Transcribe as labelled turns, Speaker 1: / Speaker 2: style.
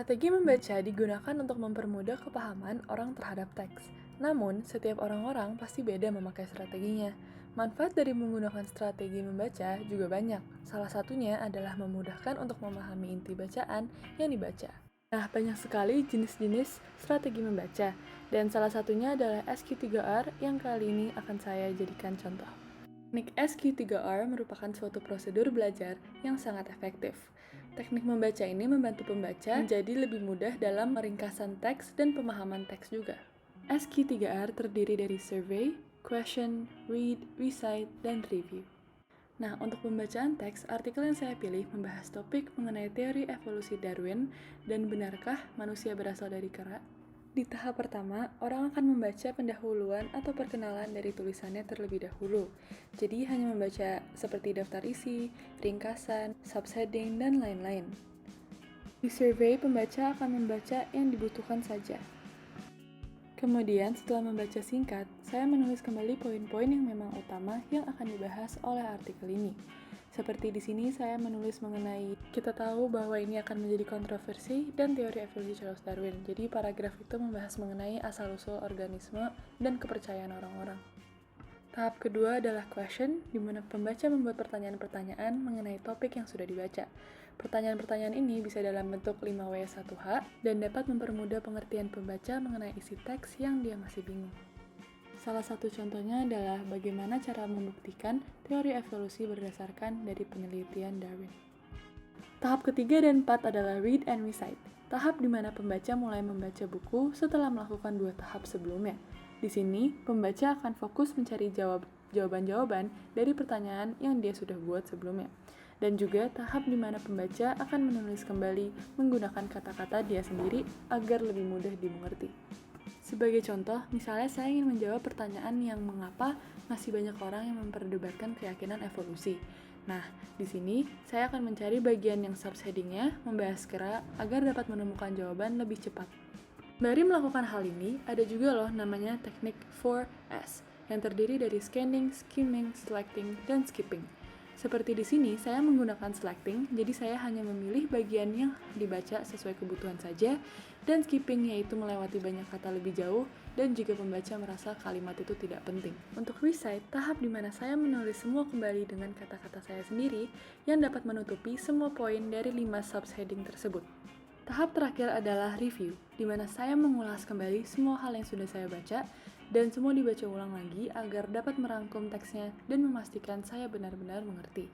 Speaker 1: Strategi membaca digunakan untuk mempermudah kepahaman orang terhadap teks. Namun, setiap orang-orang pasti beda memakai strateginya. Manfaat dari menggunakan strategi membaca juga banyak. Salah satunya adalah memudahkan untuk memahami inti bacaan yang dibaca. Nah, banyak sekali jenis-jenis strategi membaca, dan salah satunya adalah SQ3R yang kali ini akan saya jadikan contoh. Teknik SQ3R merupakan suatu prosedur belajar yang sangat efektif. Teknik membaca ini membantu pembaca menjadi lebih mudah dalam meringkasan teks dan pemahaman teks juga. SQ3R terdiri dari survey, question, read, recite, dan review. Nah, untuk pembacaan teks, artikel yang saya pilih membahas topik mengenai teori evolusi Darwin dan benarkah manusia berasal dari kera. Di tahap pertama, orang akan membaca pendahuluan atau perkenalan dari tulisannya terlebih dahulu. Jadi hanya membaca seperti daftar isi, ringkasan, subheading, dan lain-lain. Di survei, pembaca akan membaca yang dibutuhkan saja. Kemudian, setelah membaca singkat, saya menulis kembali poin-poin yang memang utama yang akan dibahas oleh artikel ini. Seperti di sini saya menulis mengenai kita tahu bahwa ini akan menjadi kontroversi dan teori evolusi Charles Darwin. Jadi paragraf itu membahas mengenai asal-usul organisme dan kepercayaan orang-orang. Tahap kedua adalah question, di mana pembaca membuat pertanyaan-pertanyaan mengenai topik yang sudah dibaca. Pertanyaan-pertanyaan ini bisa dalam bentuk 5W1H dan dapat mempermudah pengertian pembaca mengenai isi teks yang dia masih bingung. Salah satu contohnya adalah bagaimana cara membuktikan teori evolusi berdasarkan dari penelitian Darwin. Tahap ketiga dan 4 adalah read and recite. Tahap di mana pembaca mulai membaca buku setelah melakukan 2 tahap sebelumnya. Di sini, pembaca akan fokus mencari jawaban-jawaban dari pertanyaan yang dia sudah buat sebelumnya. Dan juga tahap di mana pembaca akan menulis kembali menggunakan kata-kata dia sendiri agar lebih mudah dimengerti. Sebagai contoh, misalnya saya ingin menjawab pertanyaan yang mengapa masih banyak orang yang memperdebatkan keyakinan evolusi. Nah, di sini saya akan mencari bagian yang subheadingnya membahas kera agar dapat menemukan jawaban lebih cepat. Dari melakukan hal ini, ada juga loh namanya teknik 4S yang terdiri dari scanning, skimming, selecting, dan skipping. Seperti di sini, saya menggunakan selecting, jadi saya hanya memilih bagian yang dibaca sesuai kebutuhan saja, dan skipping yaitu melewati banyak kata lebih jauh, dan jika pembaca merasa kalimat itu tidak penting. Untuk recite, tahap di mana saya menulis semua kembali dengan kata-kata saya sendiri, yang dapat menutupi semua poin dari 5 subheading tersebut. Tahap terakhir adalah review, di mana saya mengulas kembali semua hal yang sudah saya baca, dan semua dibaca ulang lagi agar dapat merangkum teksnya dan memastikan saya benar-benar mengerti.